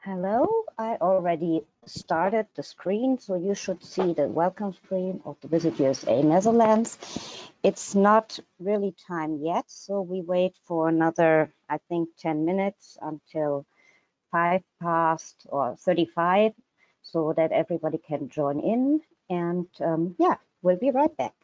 Hello, I already started the screen, so you should see the welcome screen of the Visit USA Netherlands. It's not really time yet, so we wait for another, I think, 10 minutes until 5 past or 35, so that everybody can join in. And yeah, we'll be right back.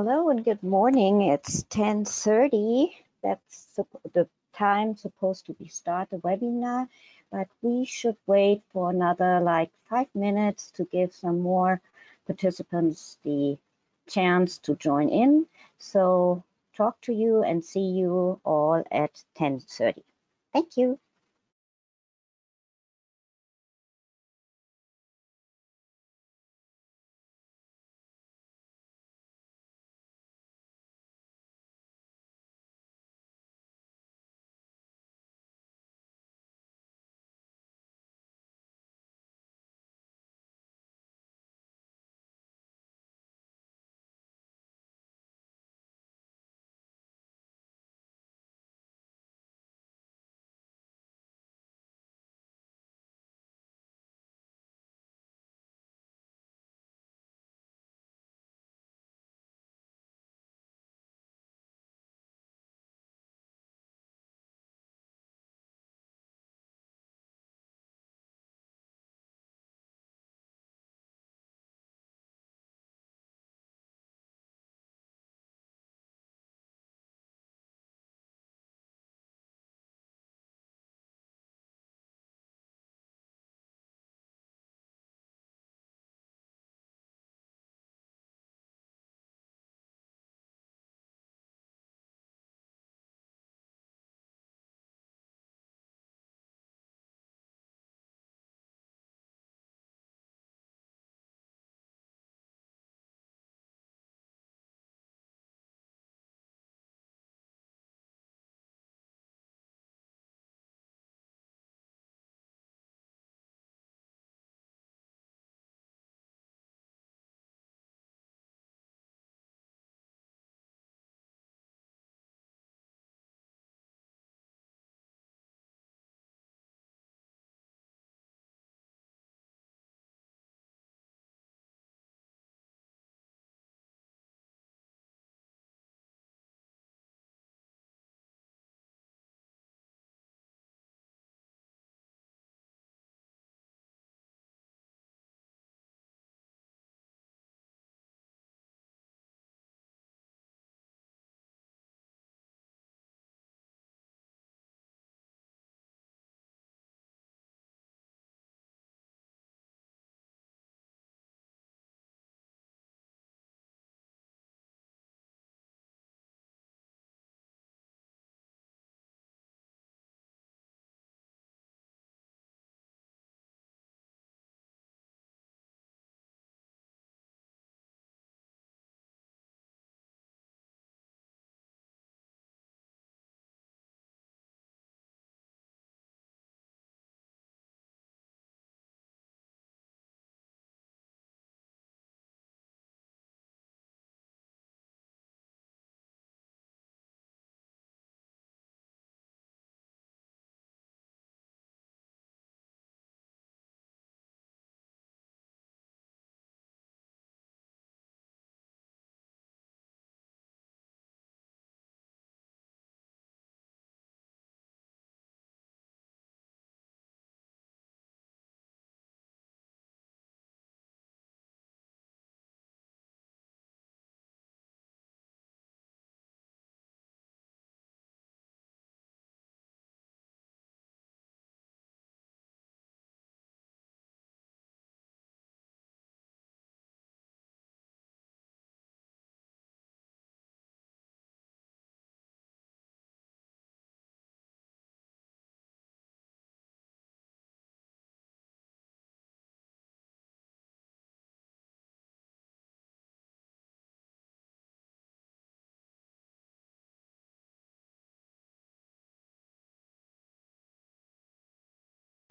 Hello and good morning. It's 10:30. That's the time supposed to be start the webinar, but we should wait for another like 5 minutes to give some more participants the chance to join in. So talk to you and see you all at 10:30. Thank you.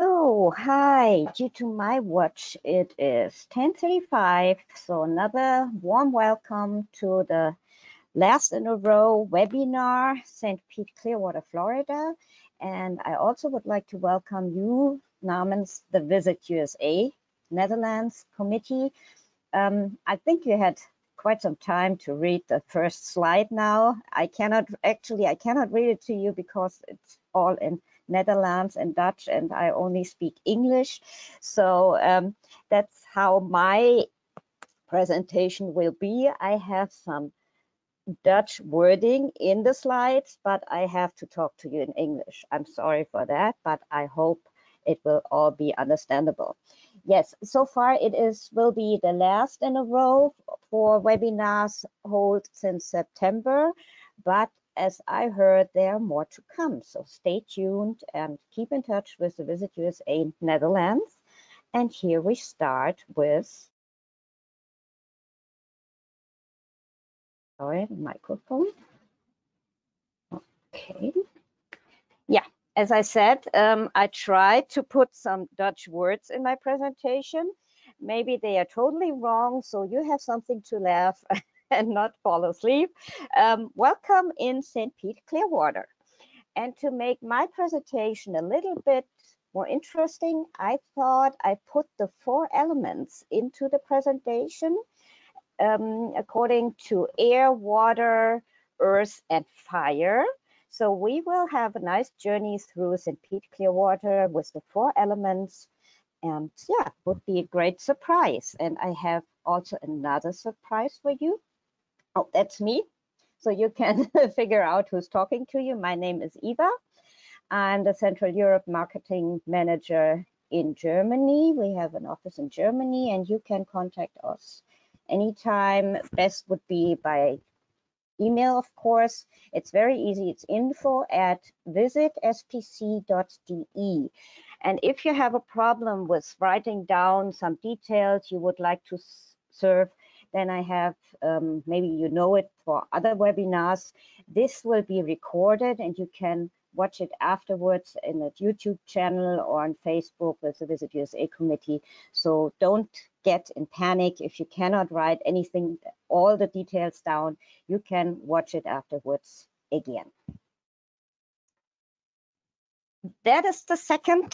Oh, hi. Due to my watch, it is 10:35. So another warm welcome to the last in a row webinar, St. Pete, Clearwater, Florida. And I also would like to welcome you namens the Visit USA Netherlands Committee. I think you had quite some time to read the first slide now. I cannot read it to you because it's all in Netherlands and Dutch, and I only speak English. So that's how my presentation will be. I have some Dutch wording in the slides, but I have to talk to you in English. I'm sorry for that, but I hope it will all be understandable. Yes, so far will be the last in a row for webinars held since September, but as I heard, there are more to come. So stay tuned and keep in touch with the Visit USA Netherlands. And here we start with, sorry, the microphone. Okay. Yeah, as I said, I tried to put some Dutch words in my presentation. Maybe they are totally wrong, so you have something to laugh and not fall asleep. Welcome in St. Pete, Clearwater. And to make my presentation a little bit more interesting, I thought I put the 4 elements into the presentation according to air, water, earth, and fire. So we will have a nice journey through St. Pete Clearwater with the 4 elements. And yeah, would be a great surprise. And I have also another surprise for you. Oh, that's me. So you can figure out who's talking to you. My name is Eva. I'm the Central Europe Marketing Manager in Germany. We have an office in Germany, and you can contact us anytime. Best would be by email, of course. It's very easy. It's info@visitspc.de. And if you have a problem with writing down some details you would like to serve, then I have, maybe you know it for other webinars. This will be recorded and you can watch it afterwards in a YouTube channel or on Facebook with the Visit USA committee. So don't get in panic if you cannot write anything, all the details down. You can watch it afterwards again. That is the second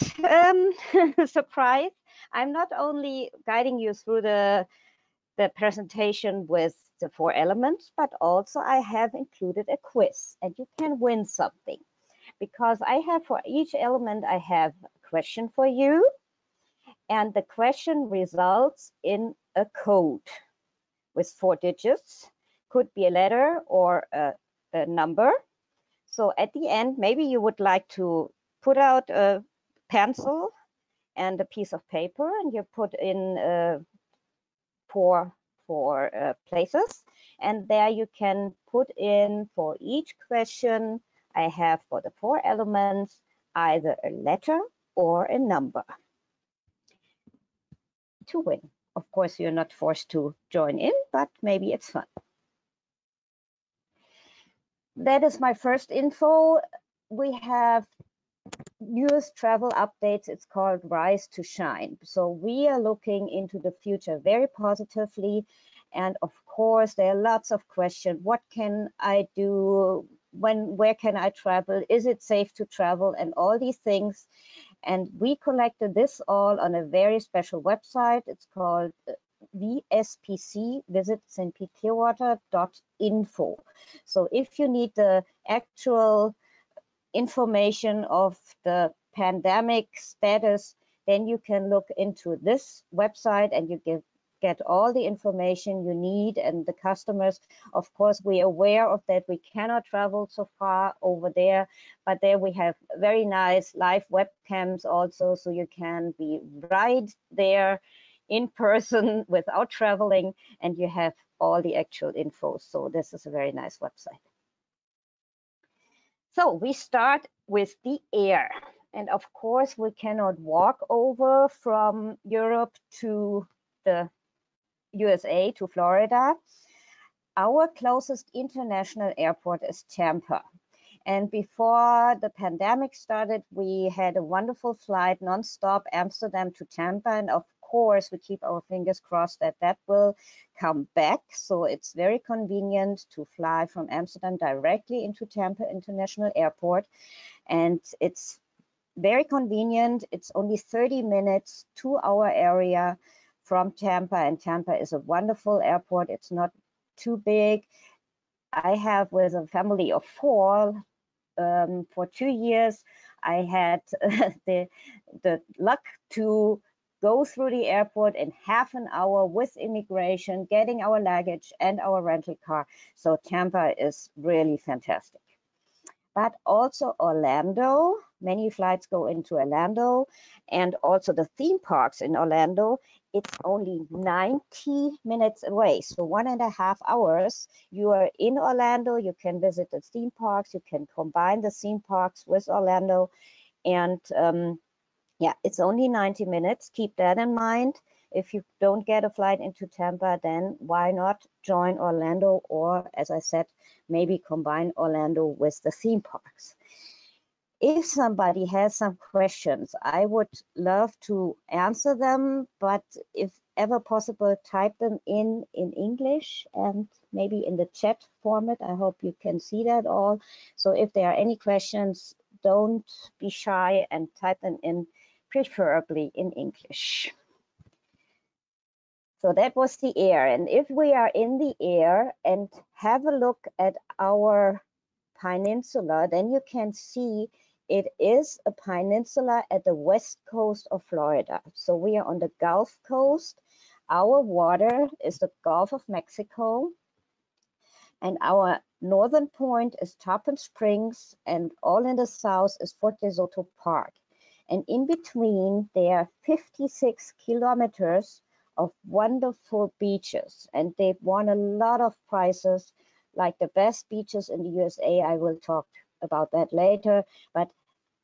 surprise. I'm not only guiding you through the presentation with the 4 elements, but also I have included a quiz and you can win something. Because I have for each element, I have a question for you. And the question results in a code with 4 digits. Could be a letter or a number. So at the end, maybe you would like to put out a pencil and a piece of paper and you put in 4 places. And there you can put in for each question I have for the 4 elements, either a letter or a number to win. Of course, you're not forced to join in, but maybe it's fun. That is my first info. We have newest travel updates. It's called Rise to Shine. So we are looking into the future very positively. And of course, there are lots of questions. What can I do? Where can I travel? Is it safe to travel? And all these things. And we collected this all on a very special website. It's called VSPC, visit stpclearwater.info. So if you need the actual information of the pandemic status, then you can look into this website and you get all the information you need. And the customers, of course, we are aware of that. We cannot travel so far over there, but there we have very nice live webcams also, so you can be right there in person without traveling, and you have all the actual info. So this is a very nice website. So we start with the air. And of course, we cannot walk over from Europe to the USA, to Florida. Our closest international airport is Tampa. And before the pandemic started, we had a wonderful flight nonstop Amsterdam to Tampa. And of course, we keep our fingers crossed that that will come back. So it's very convenient to fly from Amsterdam directly into Tampa International Airport. And it's very convenient. It's only 30 minutes to our area from Tampa. And Tampa is a wonderful airport. It's not too big. I have, with a family of 4, for 2 years, I had the luck to go through the airport in half an hour with immigration, getting our luggage and our rental car. So Tampa is really fantastic. But also Orlando, many flights go into Orlando, and also the theme parks in Orlando, it's only 90 minutes away. So 1.5 hours, you are in Orlando, you can visit the theme parks, you can combine the theme parks with Orlando, and yeah, it's only 90 minutes. Keep that in mind. If you don't get a flight into Tampa, then why not join Orlando, or, as I said, maybe combine Orlando with the theme parks. If somebody has some questions, I would love to answer them, but if ever possible, type them in English and maybe in the chat format. I hope you can see that all. So if there are any questions, don't be shy and type them in, preferably in English. So that was the air. And if we are in the air and have a look at our peninsula, then you can see it is a peninsula at the west coast of Florida. So we are on the Gulf Coast. Our water is the Gulf of Mexico. And our northern point is Tarpon Springs, and all in the south is Fort DeSoto Park. And in between, there are 56 kilometers of wonderful beaches, and they've won a lot of prizes, like the best beaches in the USA. I will talk about that later. But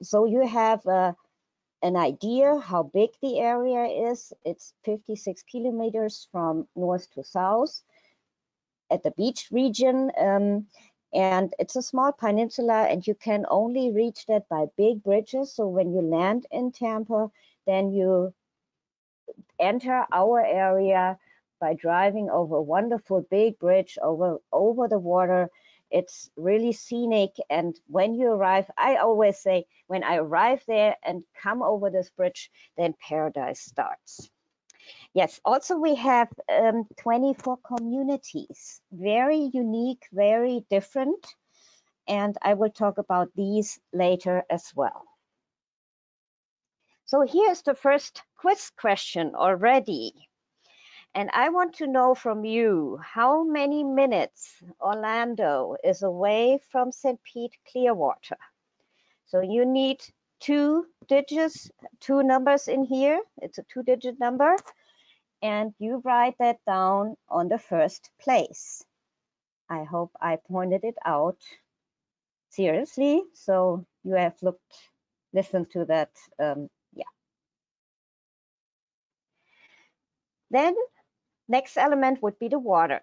so you have an idea how big the area is. It's 56 kilometers from north to south at the beach region, and it's a small peninsula, and you can only reach that by big bridges. So when you land in Tampa, then you enter our area by driving over a wonderful big bridge over the water. It's really scenic, and when you arrive, I always say, when I arrive there and come over this bridge, then paradise starts. Yes, also we have 24 communities, very unique, very different, and I will talk about these later as well. So here's the first quiz question already. And I want to know from you, how many minutes Orlando is away from St. Pete Clearwater? So you need two digits, two numbers in here. It's a two-digit number. And you write that down on the first place. I hope I pointed it out seriously. So you have listened to that. Yeah. Then next element would be the water.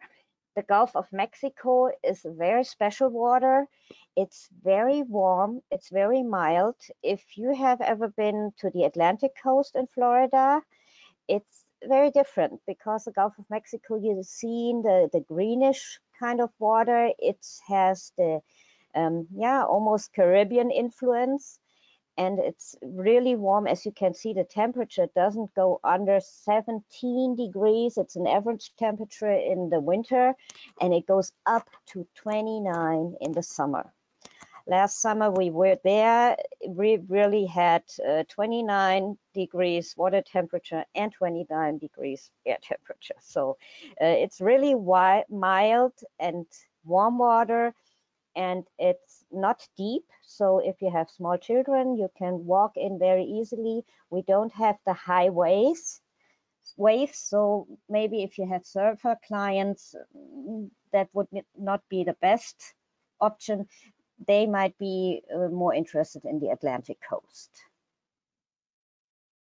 The Gulf of Mexico is a very special water. It's very warm. It's very mild. If you have ever been to the Atlantic coast in Florida, it's very different, because the Gulf of Mexico, you've seen the greenish kind of water. It has the almost Caribbean influence, and it's really warm. As you can see, the temperature doesn't go under 17 degrees. It's an average temperature in the winter, and it goes up to 29 in the summer. Last summer we were there, we really had 29 degrees water temperature and 29 degrees air temperature. So it's really mild and warm water, and it's not deep. So if you have small children, you can walk in very easily. We don't have the high waves. So maybe if you have surfer clients, that would not be the best option. They might be more interested in the Atlantic coast.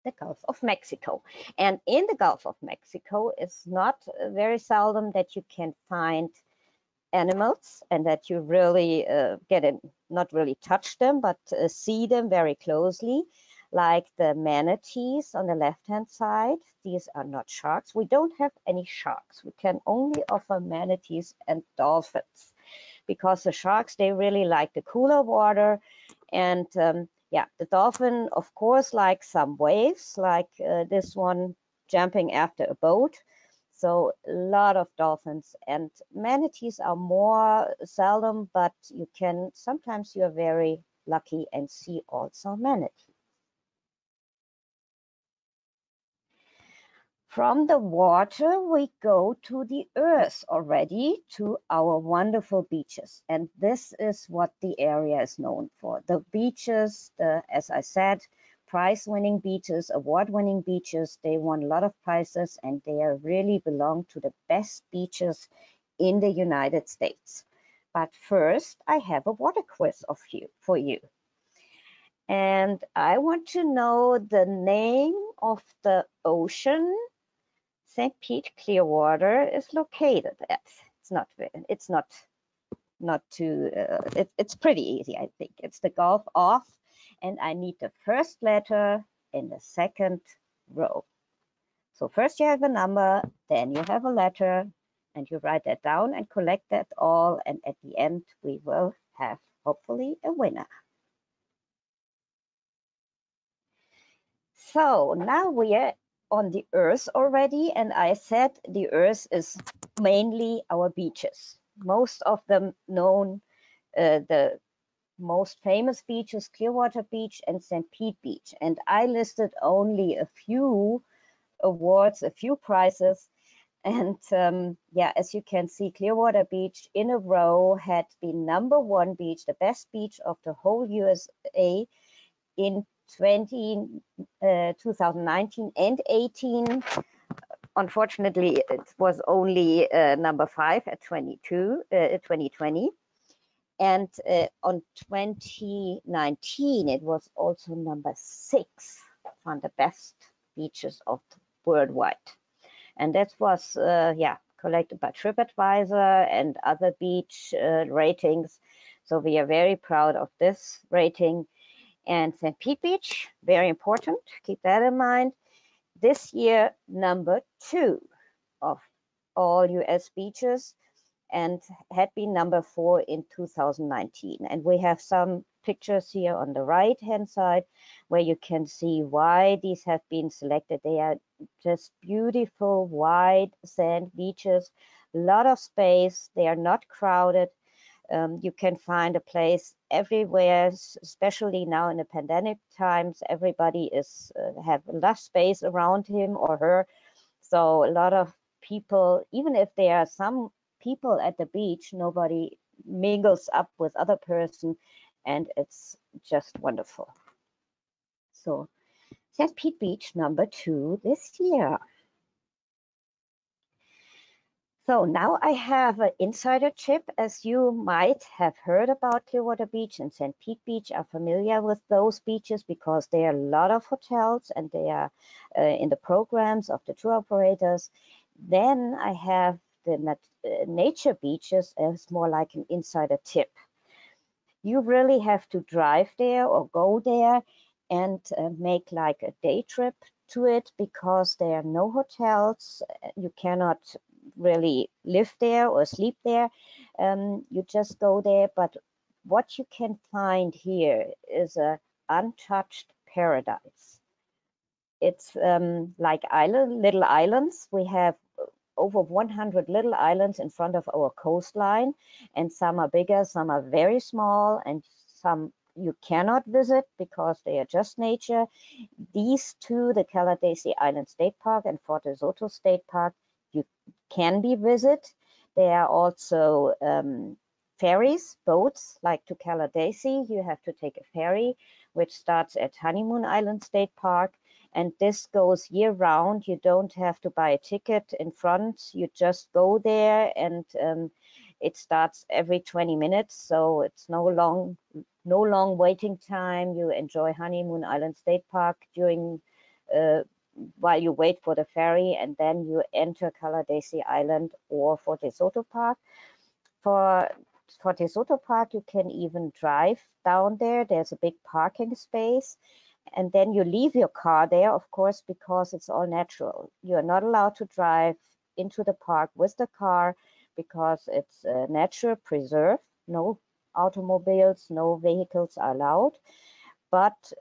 The Gulf of Mexico. And in the Gulf of Mexico, it's not very seldom that you can find animals and that you really not really touch them, but see them very closely, like the manatees on the left-hand side. These are not sharks. We don't have any sharks. We can only offer manatees and dolphins, because the sharks, they really like the cooler water. And yeah, the dolphin, of course, like some waves, like this one jumping after a boat. So a lot of dolphins, and manatees are more seldom, but sometimes you're very lucky and see also manatees. From the water, we go to the earth already, to our wonderful beaches. And this is what the area is known for. The beaches, as I said, prize-winning beaches, award-winning beaches, they won a lot of prizes and they really belong to the best beaches in the United States. But first, I have a water quiz for you. And I want to know the name of the ocean St. Pete Clearwater is located at. It's pretty easy, I think. It's the Gulf of, and I need the first letter in the second row. So first you have a number, then you have a letter, and you write that down and collect that all, and at the end we will have hopefully a winner. So now we are on the Earth already, and I said the Earth is mainly our beaches. Most of them known, the most famous beaches, Clearwater Beach and St. Pete Beach. And I listed only a few awards, a few prizes. And yeah, as you can see, Clearwater Beach in a row had been #1 beach, the best beach of the whole USA in 2019 and 18. Unfortunately, it was only #5 at 2020. And on 2019, it was also #6 on the best beaches of worldwide. And that was, yeah, collected by TripAdvisor and other beach ratings. So we are very proud of this rating. And St. Pete Beach, very important, keep that in mind. This year, #2 of all US beaches, and had been #4 in 2019. And we have some pictures here on the right-hand side where you can see why these have been selected. They are just beautiful, wide sand beaches, a lot of space. They are not crowded. You can find a place everywhere, especially now in the pandemic times. Everybody is have less space around him or her. So a lot of people, even if there are some people at the beach, nobody mingles up with other person, and it's just wonderful. So St. Pete Beach #2 this year. So now I have an insider tip. As you might have heard about Clearwater Beach and St. Pete Beach, are familiar with those beaches because there are a lot of hotels and they are in the programs of the tour operators. Then I have the nature beaches as more like an insider tip. You really have to drive there or go there and make like a day trip to it because there are no hotels. You cannot really live there or sleep there. You just go there. But what you can find here is a untouched paradise. It's like little islands. We have over 100 little islands in front of our coastline, and some are bigger, some are very small, and some you cannot visit because they are just nature. These two, the Caladesi Island State Park and Fort DeSoto State Park, you can be visited. There are also ferries, boats, like to Caladesi. You have to take a ferry, which starts at Honeymoon Island State Park. And this goes year round. You don't have to buy a ticket in front. You just go there, and it starts every 20 minutes. So it's no long waiting time. You enjoy Honeymoon Island State Park during while you wait for the ferry, and then you enter Caladesi Island or Fort DeSoto Park. For DeSoto Park, you can even drive down there. There's a big parking space. And then you leave your car there, of course, because it's all natural. You are not allowed to drive into the park with the car because it's a natural preserve. No automobiles, no vehicles are allowed. But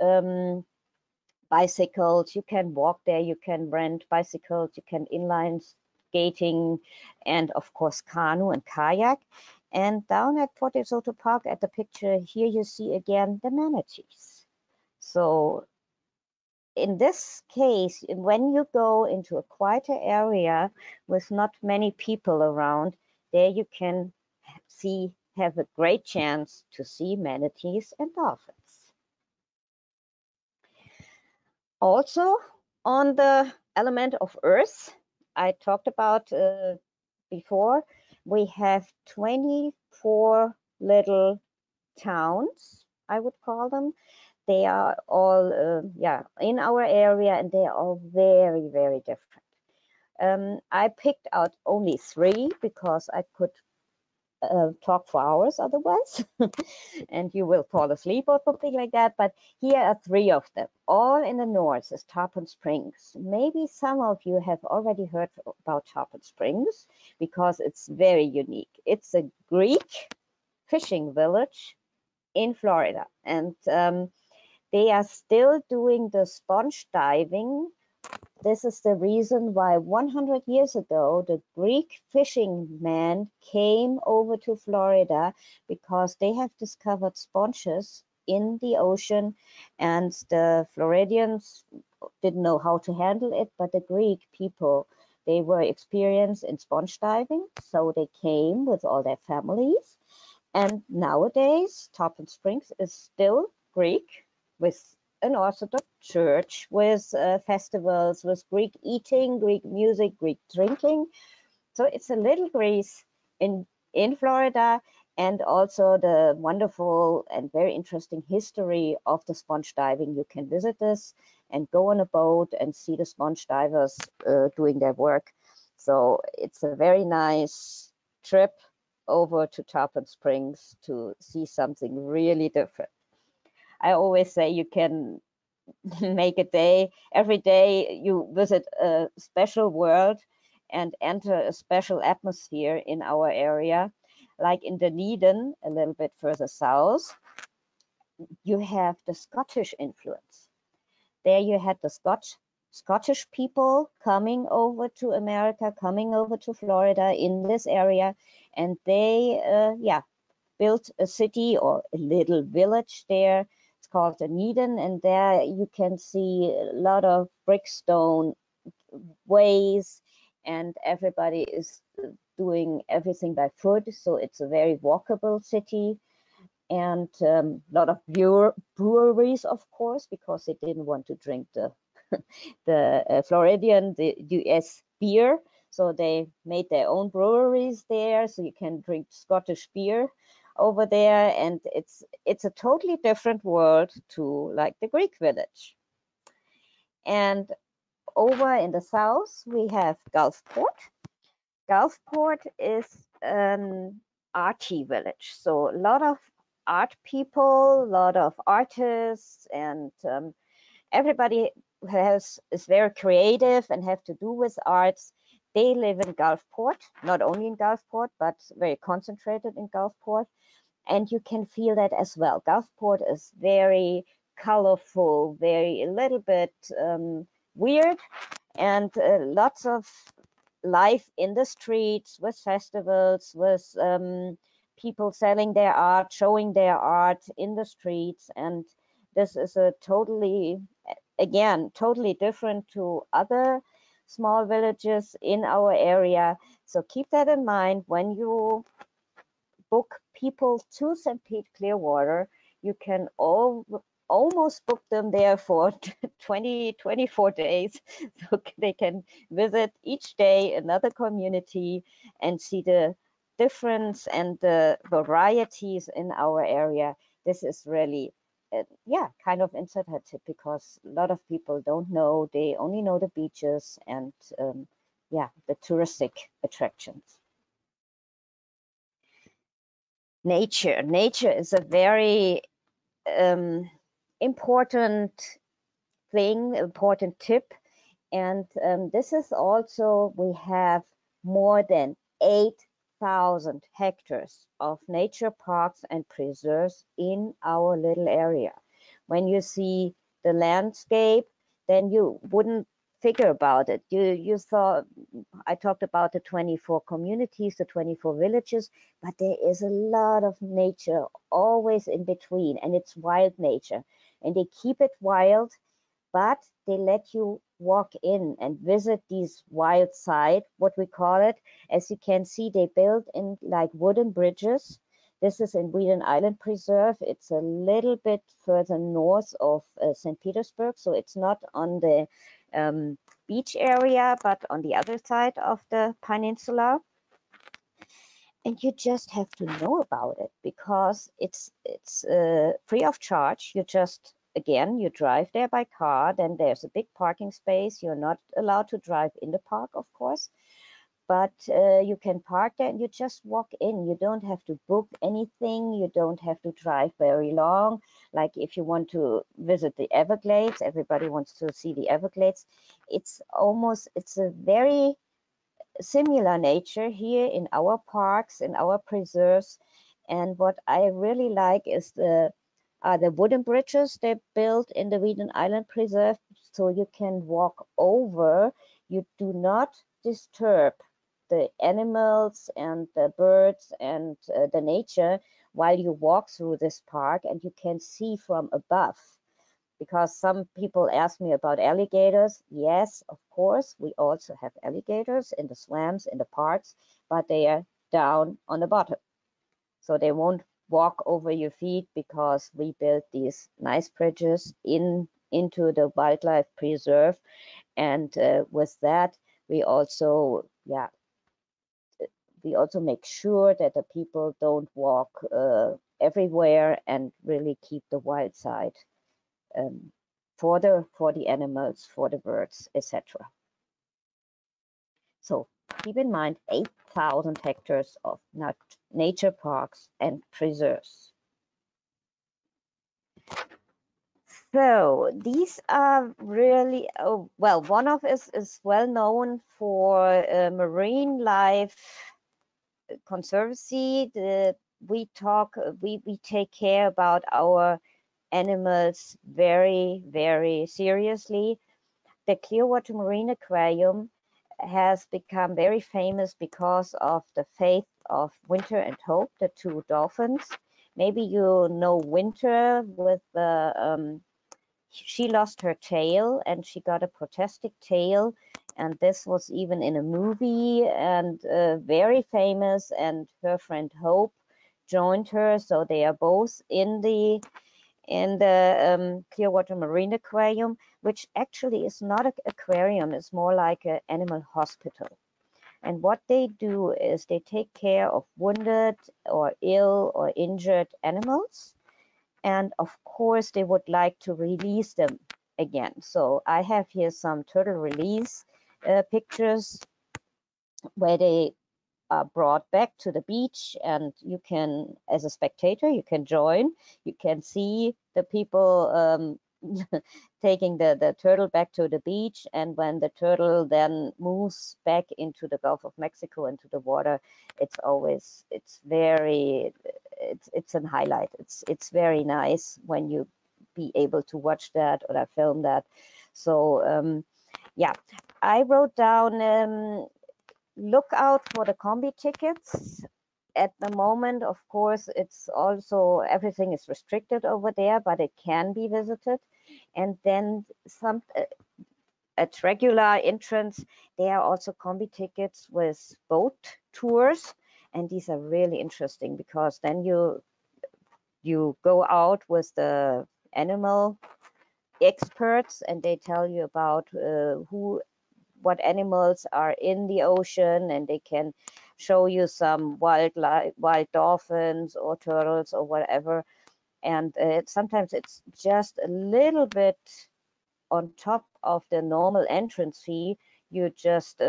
bicycles, you can walk there, you can rent bicycles, you can inline skating, and of course canoe and kayak. And down at Fort DeSoto Park, at the picture here, you see again the manatees. So in this case, when you go into a quieter area with not many people around, there you can have a great chance to see manatees and dolphins. Also, on the element of Earth, I talked about before, we have 24 little towns, I would call them. They are all, in our area, and they are all very, very different. I picked out only 3 because I could talk for hours otherwise, and you will fall asleep or something like that. But here are 3 of them. All in the north is Tarpon Springs. Maybe some of you have already heard about Tarpon Springs because it's very unique. It's a Greek fishing village in Florida, and they are still doing the sponge diving. This is the reason why 100 years ago, the Greek fishing men came over to Florida, because they have discovered sponges in the ocean, and the Floridians didn't know how to handle it, but the Greek people, they were experienced in sponge diving, so they came with all their families. And nowadays, Tarpon Springs is still Greek, with an Orthodox church, with festivals, with Greek eating, Greek music, Greek drinking. So it's a little Greece in Florida, and also the wonderful and very interesting history of the sponge diving. You can visit this and go on a boat and see the sponge divers doing their work. So it's a very nice trip over to Tarpon Springs to see something really different. I always say you can make a day, every day you visit a special world and enter a special atmosphere in our area. Like in Dunedin, a little bit further south, you have the Scottish influence. There you had the Scottish people coming over to America, coming over to Florida in this area, and they built a city or a little village there. It's called Dunedin, and there you can see a lot of brickstone ways, and everybody is doing everything by foot, so it's a very walkable city. And a lot of breweries, of course, because they didn't want to drink the Floridian, the US beer. So they made their own breweries there, so you can drink Scottish beer over there. And it's a totally different world to like the Greek village. And over in the south, we have Gulfport. Gulfport is an arty village. So a lot of art people, a lot of artists, and everybody is very creative and have to do with arts. They live in Gulfport, not only in Gulfport, but very concentrated in Gulfport. And you can feel that as well. Gulfport is very colorful, very a little bit weird, and lots of life in the streets, with festivals, with people selling their art, showing their art in the streets. And this is a totally different to other small villages in our area. So keep that in mind when you book people to St. Pete Clearwater. You can almost book them there for 24 days, so they can visit each day another community and see the difference and the varieties in our area. This is really kind of insensitive, because a lot of people don't know. They only know the beaches and the touristic attractions. Nature is a very important tip. And this is also, we have more than 8,000 hectares of nature parks and preserves in our little area. When you see the landscape, then you wouldn't figure about it. You thought, I talked about the 24 communities, the 24 villages, but there is a lot of nature always in between, and it's wild nature. And they keep it wild but they let you walk in and visit these wild side, what we call it. As you can see, they built in like wooden bridges. This is in Weeden Island Preserve. It's a little bit further north of St. Petersburg, so it's not on the beach area, but on the other side of the peninsula. And you just have to know about it because it's free of charge. You just, again, you drive there by car, then there's a big parking space. You're not allowed to drive in the park, of course, but you can park there and you just walk in. You don't have to book anything. You don't have to drive very long. Like if you want to visit the Everglades, everybody wants to see the Everglades. It's a very similar nature here in our parks, in our preserves. And what I really like is the wooden bridges they built in the Weeden Island Preserve, so you can walk over. You do not disturb the animals and the birds and the nature while you walk through this park, and you can see from above. Because some people ask me about alligators. Yes, of course, we also have alligators in the swamps, in the parks, but they are down on the bottom. So they won't walk over your feet because we built these nice bridges into the wildlife preserve. And with that, we also make sure that the people don't walk everywhere and really keep the wild side for the animals, for the birds, etc. So keep in mind 8,000 hectares of nature parks and preserves. So these are really, well, one of us is well known for marine life conservancy. We take care about our animals very, very seriously. The Clearwater Marine Aquarium has become very famous because of the faith of Winter and Hope, the two dolphins. Maybe you know Winter with the, she lost her tail and she got a prosthetic tail. And this was even in a movie and very famous. And her friend Hope joined her. So they are both in the Clearwater Marine Aquarium, which actually is not an aquarium, it's more like an animal hospital. And what they do is they take care of wounded or ill or injured animals. And of course, they would like to release them again. So I have here some turtle release pictures where they are brought back to the beach, and you can, as a spectator, you can join. You can see the people taking the turtle back to the beach, and when the turtle then moves back into the Gulf of Mexico, into the water, it's a highlight. It's very nice when you be able to watch that or film that. So yeah, I wrote down look out for the combi tickets. At the moment, of course, it's also everything is restricted over there, but it can be visited. And then some at regular entrance, there are also combi tickets with boat tours, and these are really interesting because then you go out with the animal experts, and they tell you about what animals are in the ocean, and they can show you some wild dolphins or turtles or whatever. And sometimes it's just a little bit on top of the normal entrance fee. You just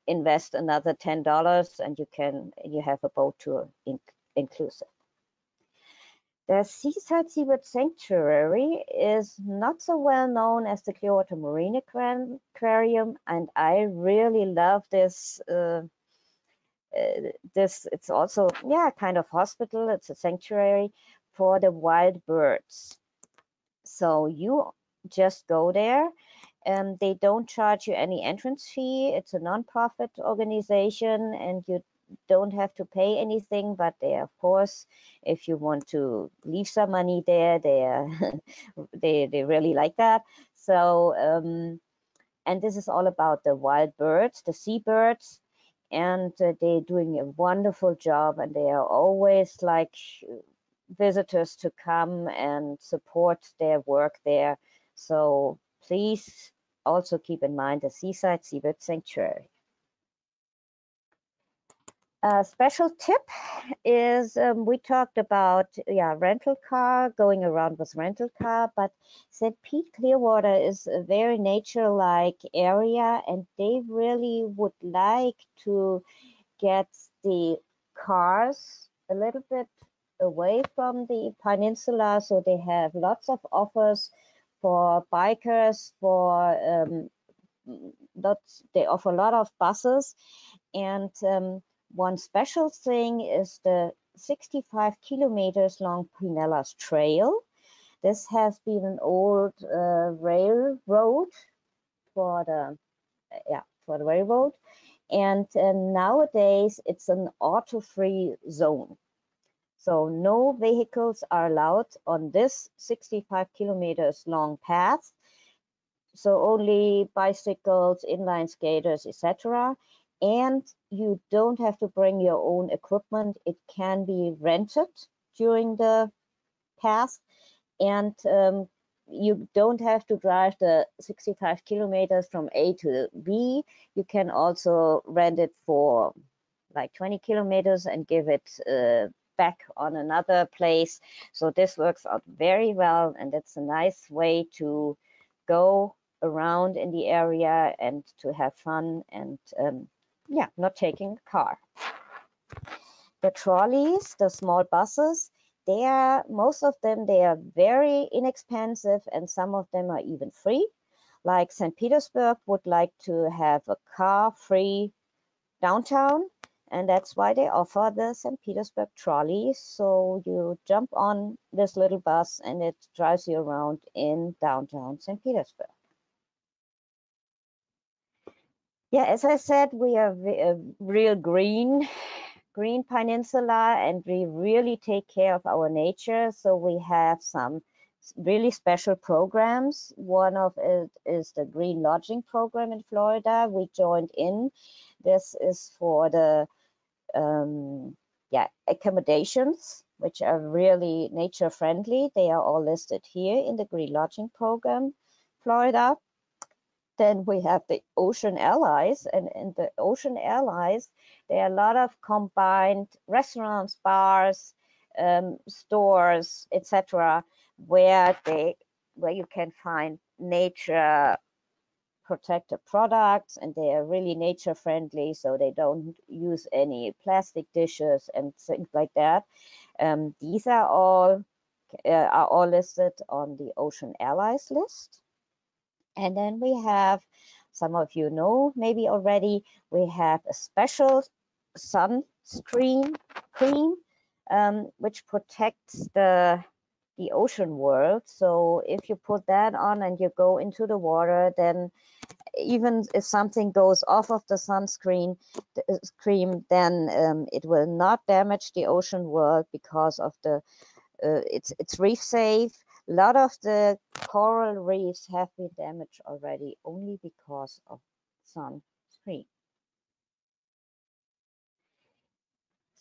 invest another $10 and you have a boat tour inclusive. The Seaside Seabird Sanctuary is not so well known as the Clearwater Marine Aquarium, and I really love this. It's also kind of hospital. It's a sanctuary for the wild birds. So you just go there, and they don't charge you any entrance fee. It's a non-profit organization, and you don't have to pay anything, but they, of course, if you want to leave some money there, they really like that. So and this is all about the wild birds, the seabirds, and they're doing a wonderful job, and they are always like visitors to come and support their work there. So please also keep in mind the Seaside Seabird Sanctuary. A special tip is we talked about rental car, going around with rental car, but St. Pete Clearwater is a very nature-like area, and they really would like to get the cars a little bit away from the peninsula, so they have lots of offers for bikers, they offer a lot of buses, and one special thing is the 65 kilometers long Pinellas Trail. This has been an old railroad for the railroad, and nowadays it's an auto-free zone. So no vehicles are allowed on this 65 kilometers long path. So only bicycles, inline skaters, etc. And you don't have to bring your own equipment. It can be rented during the path, and you don't have to drive the 65 kilometers from A to B. You can also rent it for like 20 kilometers and give it back on another place. So this works out very well, and it's a nice way to go around in the area and to have fun, and not taking a car. The trolleys, the small buses, most of them they are very inexpensive, and some of them are even free. Like St. Petersburg would like to have a car-free downtown, and that's why they offer the St. Petersburg trolley. So you jump on this little bus and it drives you around in downtown St. Petersburg. Yeah, as I said, we are a real green peninsula, and we really take care of our nature. So we have some really special programs. One of it is the Green Lodging Program in Florida. We joined in. This is for the accommodations, which are really nature friendly. They are all listed here in the Green Lodging Program, Florida. Then we have the Ocean Allies, and in the Ocean Allies, there are a lot of combined restaurants, bars, stores, etc., where you can find nature protected products, and they are really nature friendly, so they don't use any plastic dishes and things like that. These are all listed on the Ocean Allies list. And then we have, some of you know maybe already, we have a special sunscreen cream which protects the ocean world. So if you put that on and you go into the water, then even if something goes off of the sunscreen cream, then it will not damage the ocean world because of the it's reef safe. A lot of the coral reefs have been damaged already only because of sunscreen.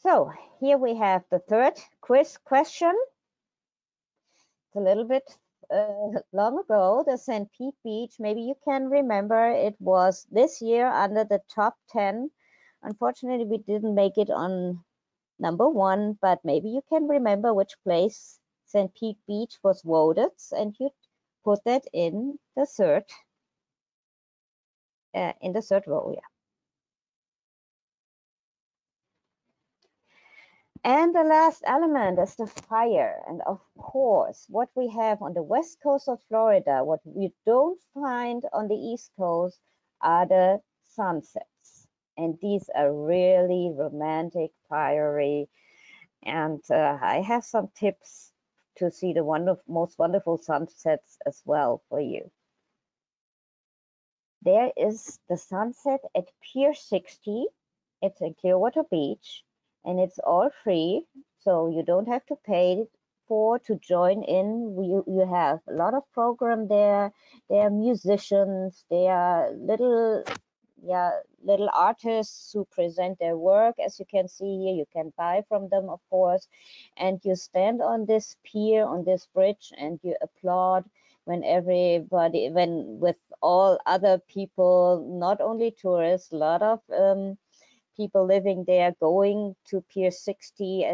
So here we have the third quiz question. It's a little bit long ago, the St. Pete Beach, maybe you can remember, it was this year under the top 10. Unfortunately, we didn't make it on number 1, but maybe you can remember which place St. Pete Beach was voted, and you put that in the third row. Yeah. And the last element is the fire. And of course, what we have on the west coast of Florida, what we don't find on the east coast, are the sunsets. And these are really romantic, fiery. And I have some tips to see the most wonderful sunsets as well for you. There is the sunset at Pier 60. It's in Clearwater Beach, and it's all free, so you don't have to pay for to join in. You have a lot of program there. There are musicians, there are little artists who present their work. As you can see here, you can buy from them, of course, and you stand on this pier, on this bridge, and you applaud when with all other people, not only tourists, a lot of people living there going to Pier 60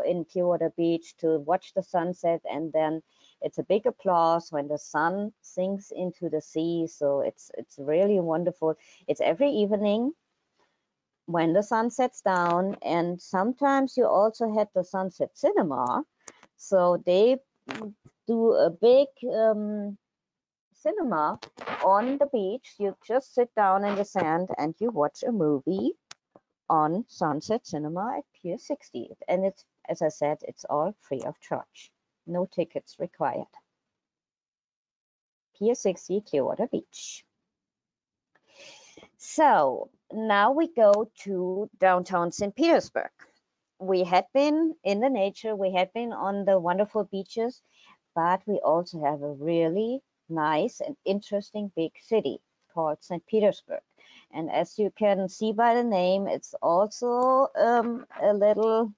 in Clearwater Beach to watch the sunset, and then it's a big applause when the sun sinks into the sea. So it's really wonderful. It's every evening when the sun sets down, and sometimes you also had the sunset cinema. So they do a big cinema on the beach. You just sit down in the sand and you watch a movie on Sunset Cinema at Pier 60. And it's, as I said, it's all free of charge. No tickets required. Pier 60, Clearwater Beach. So now we go to downtown St. Petersburg. We had been in the nature, we had been on the wonderful beaches, but we also have a really nice and interesting big city called St. Petersburg. And as you can see by the name, it's also a little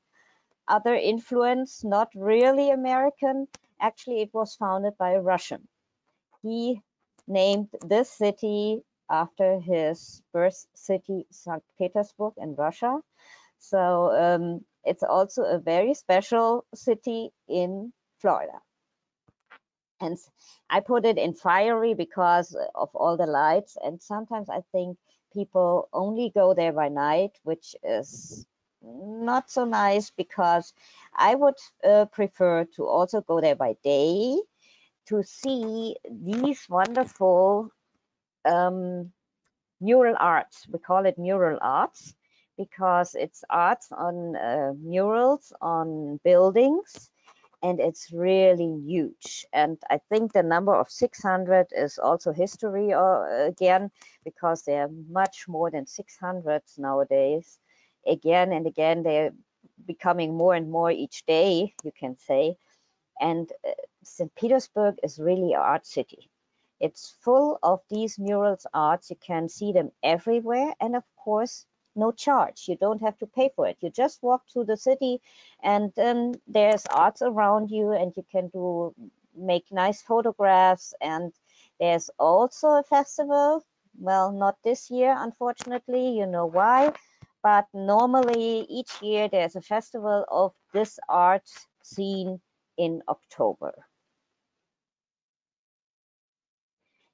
other influence, not really American. Actually, it was founded by a Russian. He named this city after his birth city, St. Petersburg in Russia. So it's also a very special city in Florida. And I put it in fiery because of all the lights. And sometimes I think people only go there by night, which is not so nice, because I would prefer to also go there by day to see these wonderful mural arts. We call it mural arts because it's arts on murals on buildings, and it's really huge. And I think the number of 600 is also history again, because there are much more than 600 nowadays. Again and again, they're becoming more and more each day, you can say. And St. Petersburg is really an art city. It's full of these murals arts. You can see them everywhere. And of course, no charge. You don't have to pay for it. You just walk through the city, and there's arts around you, and you can make nice photographs. And there's also a festival. Well, not this year, unfortunately. You know why? But normally each year there's a festival of this art scene in October.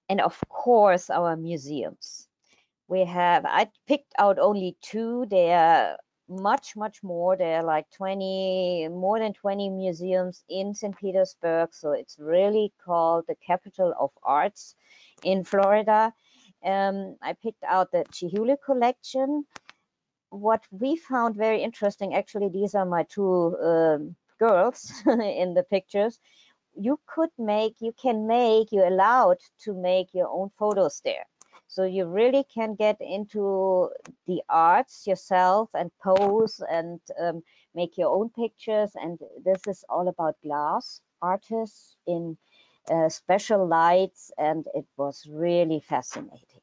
And of course, our museums. I picked out only two. There are much more. There are like more than 20 museums in St. Petersburg. So it's really called the capital of arts in Florida. I picked out the Chihuly collection. What we found very interesting, actually, these are my two girls in the pictures. You're allowed to make your own photos there. So you really can get into the arts yourself and pose and make your own pictures. And this is all about glass artists in special lights, and it was really fascinating.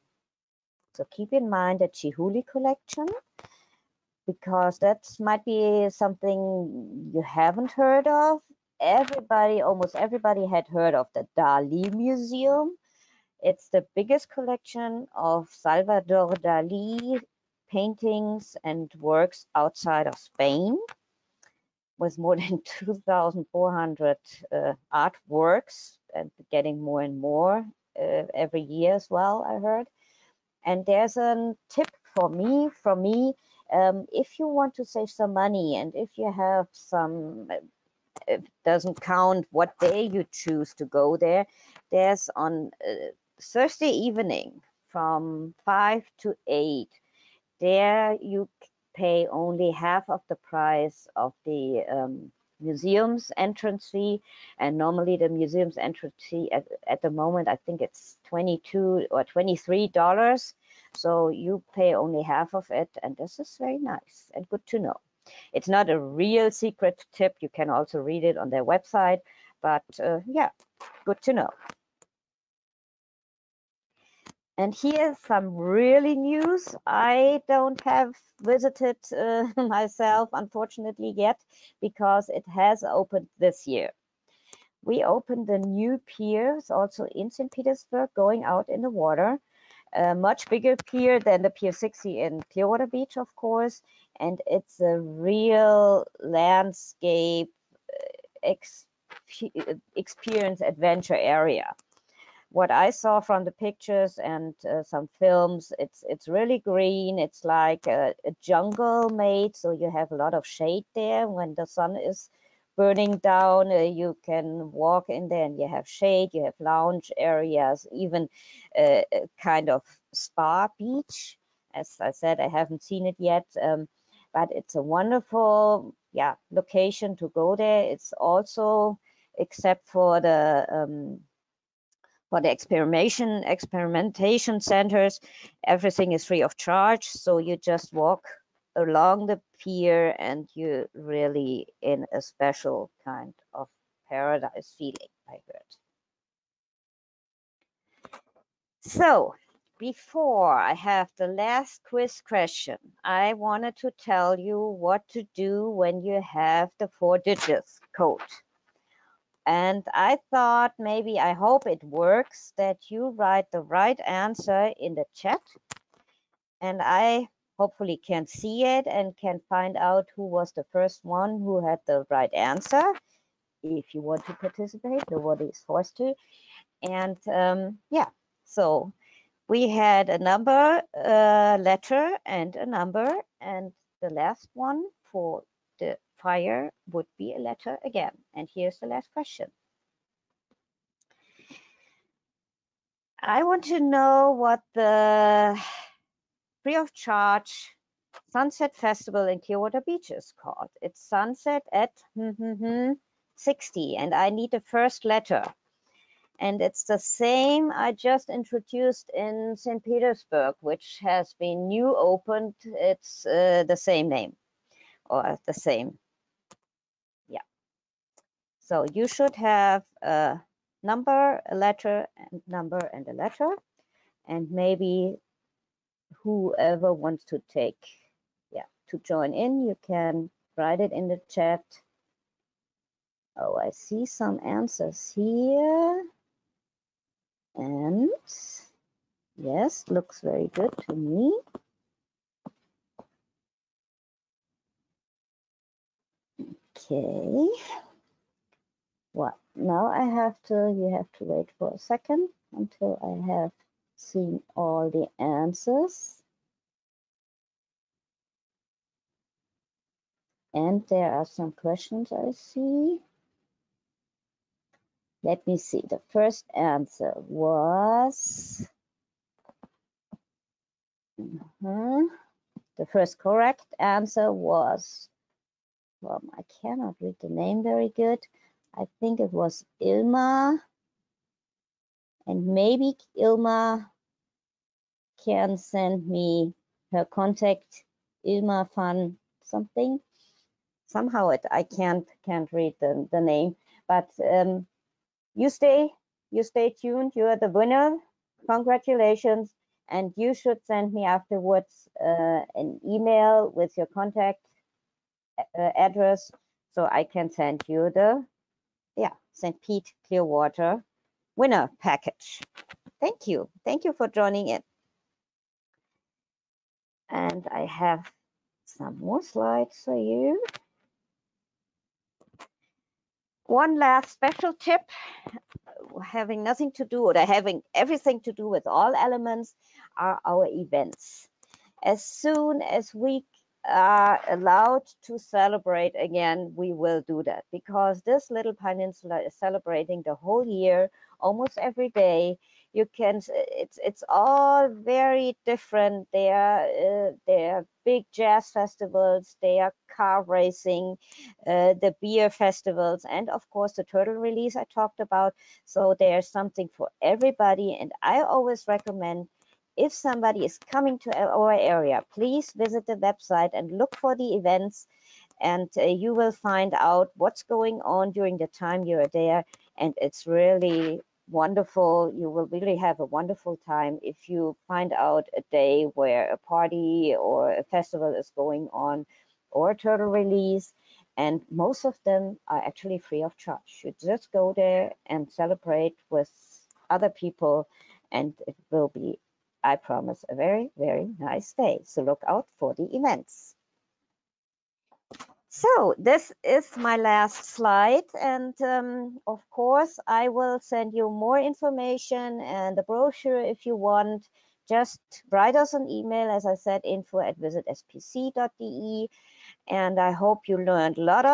So keep in mind the Chihuly collection, because that might be something you haven't heard of. Almost everybody had heard of the Dali Museum. It's the biggest collection of Salvador Dali paintings and works outside of Spain, with more than 2,400 artworks, and getting more and more every year as well, I heard. And there's a tip from me, if you want to save some money, and if you have some, it doesn't count what day you choose to go there. There's on Thursday evening from 5 to 8. There you pay only half of the price of the museum's entrance fee, and normally the museum's entrance fee at the moment, I think it's $22 or $23. So you pay only half of it, and this is very nice and good to know. It's not a real secret tip. You can also read it on their website, but yeah, good to know. And here's some really news. I don't have visited myself, unfortunately, yet, because it has opened this year. We opened a new pier, also in St. Petersburg, going out in the water. A much bigger pier than the Pier 60 in Clearwater Beach, of course. And it's a real landscape experience adventure area. What I saw from the pictures and some films, it's really green. It's like a jungle made, so you have a lot of shade there. When the sun is burning down, you can walk in there and you have shade, you have lounge areas, even a kind of spa beach. As I said, I haven't seen it yet, but it's a wonderful, yeah, location to go there. It's also, except for the experimentation centers, everything is free of charge. So you just walk along the pier and you're really in a special kind of paradise feeling, I heard. So before I have the last quiz question, I wanted to tell you what to do when you have the 4-digit code. And I thought, maybe, I hope it works, that you write the right answer in the chat. And I hopefully can see it and can find out who was the first one who had the right answer. If you want to participate, nobody is forced to. And yeah, so we had a number, a letter, and a number. And the last one for the fire would be a letter again. And here's the last question. I want to know what the free of charge Sunset Festival in Clearwater Beach is called. It's sunset at 60, and I need the first letter. And it's the same I just introduced in St. Petersburg, which has been new opened. It's the same name, or the same. Yeah. So you should have a number, a letter, and number, and a letter. And maybe whoever wants to to join in, you can write it in the chat. Oh, I see some answers here. And yes, looks very good to me. Okay. Well, now you have to wait for a second until I have seen all the answers. And there are some questions I see. Let me see. The first answer was the first correct answer was, well, I cannot read the name very good. I think it was Ilma. And maybe Ilma can send me her contact, Ilma Fan something. Somehow I can't read the name, but you stay tuned. You are the winner. Congratulations. And you should send me afterwards an email with your contact address, so I can send you the St. Pete Clearwater winner package. Thank you for joining in. And I have some more slides for you. One last special tip, having nothing to do, or having everything to do with all elements, are our events. As soon as we are allowed to celebrate again, we will do that, because this little peninsula is celebrating the whole year, almost every day. You can, it's all very different. There are big jazz festivals, there are car racing, the beer festivals, and of course the turtle release I talked about. So there's something for everybody, and I always recommend, if somebody is coming to our area, please visit the website and look for the events, and you will find out what's going on during the time you are there. And it's really wonderful. You will really have a wonderful time if you find out a day where a party or a festival is going on, or a turtle release. And most of them are actually free of charge. You just go there and celebrate with other people, and it will be, I promise, a very, very nice day. So look out for the events. So this is my last slide, and of course I will send you more information and the brochure if you want. Just write us an email, as I said, info@visitspc.de, and I hope you learned a lot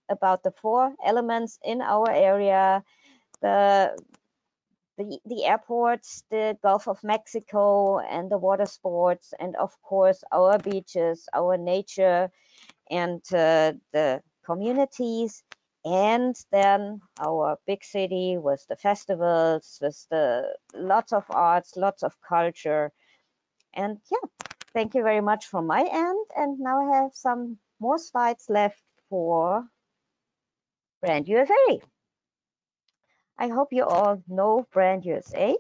about the 4 elements in our area: the airports, the Gulf of Mexico, and the water sports, and of course our beaches, our nature, and the communities, and then our big city with the festivals, with the lots of arts, lots of culture. And yeah, thank you very much from my end. And now I have some more slides left for Brand USA. I hope you all know Brand USA.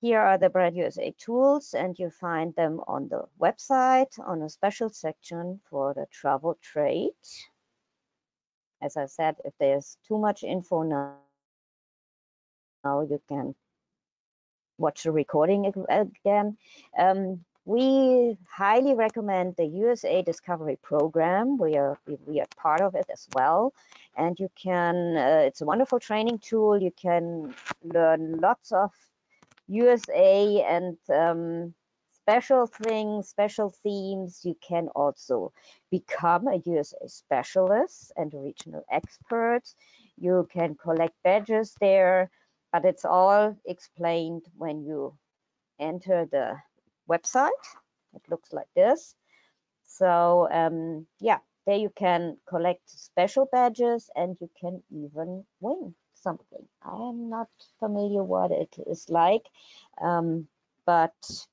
Here are the Brand USA tools, and you find them on the website on a special section for the travel trade. As I said, if there's too much info now, you can watch the recording again. We highly recommend the USA Discovery Program. We are part of it as well, and you can. It's a wonderful training tool. You can learn lots of USA and special things, special themes. You can also become a USA specialist and a regional expert. You can collect badges there, but it's all explained when you enter the website. It looks like this. So yeah, there you can collect special badges, and you can even win something. I am not familiar what it is like, but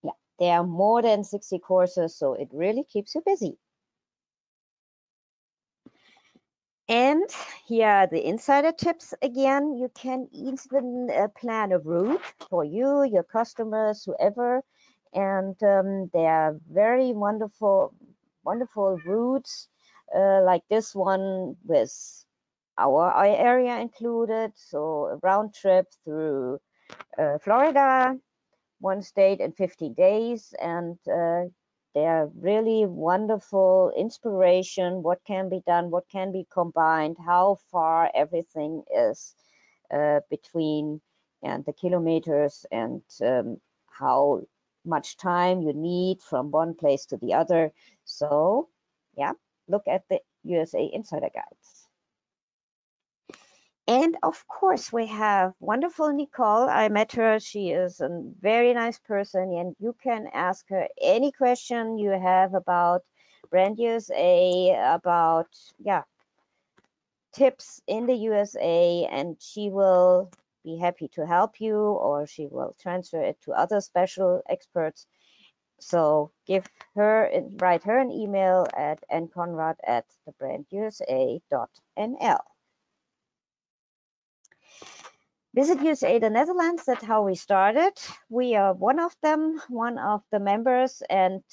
yeah, there are more than 60 courses, so it really keeps you busy. And here are the insider tips again. You can even plan a route for you, your customers, whoever, and there are very wonderful routes like this one with our area included. So a round trip through Florida, 1 state in 15 days, and they are really wonderful inspiration, what can be done, what can be combined, how far everything is between, and the kilometers, and how much time you need from one place to the other. So yeah, look at the USA Insider Guides. And of course, we have wonderful Nicole. I met her. She is a very nice person, and you can ask her any question you have about Brand USA, about tips in the USA, and she will be happy to help you, or she will transfer it to other special experts. So write her an email at nconrad@thebrandusa.nl. Visit USA the Netherlands, that's how we started. We are one of them, one of the members, and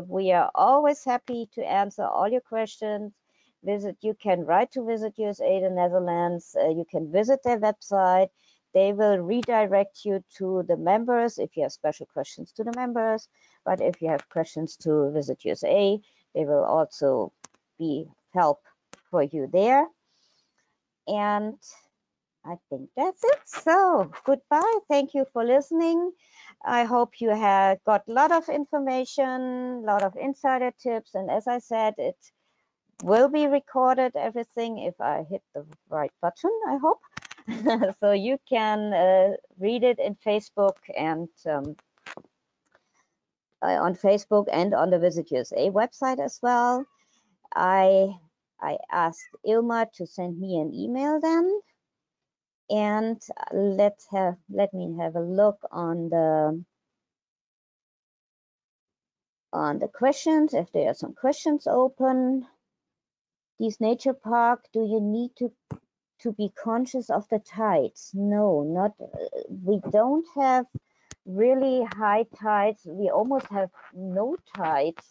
we are always happy to answer all your questions. You can write to Visit USA the Netherlands. You can visit their website. They will redirect you to the members if you have special questions to the members. But if you have questions to Visit USA, they will also be help for you there. And I think that's it. So goodbye. Thank you for listening. I hope you have got a lot of information, a lot of insider tips. And as I said, it will be recorded, everything, if I hit the right button, I hope. So you can read it in Facebook and on Facebook and on the Visit USA website as well. I asked Ilma to send me an email then. And let me have a look on the questions, if there are some questions open. These nature park, do you need to be conscious of the tides? No, not. We don't have really high tides. We almost have no tides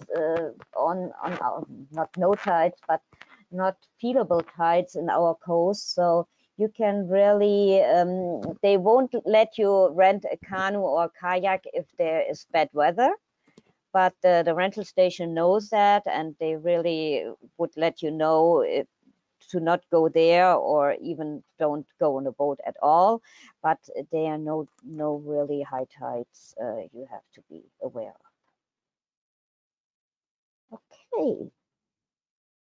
on our, not no tides, but not feelable tides in our coast. So you can really, they won't let you rent a canoe or kayak if there is bad weather. But the rental station knows that, and they really would let you know if to not go there, or even don't go on a boat at all. But there are no really high tides you have to be aware of. Okay,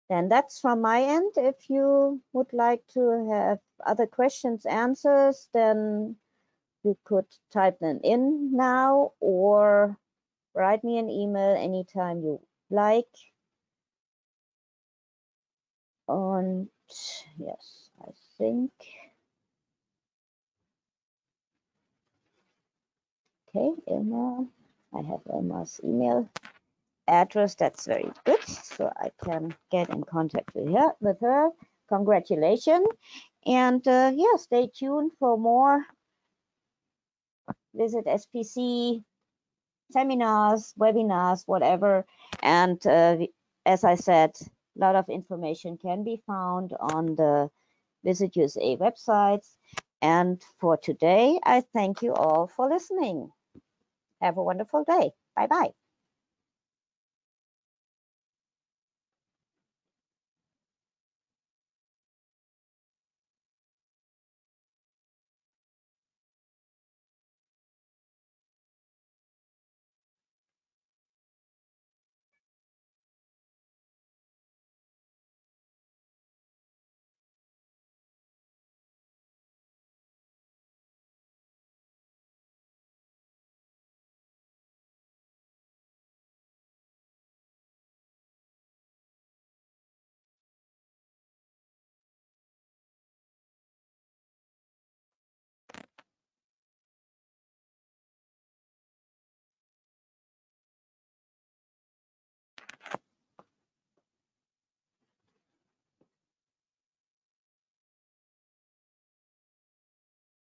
then that's from my end. If you would like to have other questions, answers, then you could type them in now or write me an email anytime you like. And yes, I think. Okay, Ilma. I have Ilma's email address. That's very good. So I can get in contact with her. Congratulations. And yeah, stay tuned for more Visit SPC seminars, webinars, whatever. And as I said, a lot of information can be found on the Visit USA websites. And for today, I thank you all for listening. Have a wonderful day. Bye-bye.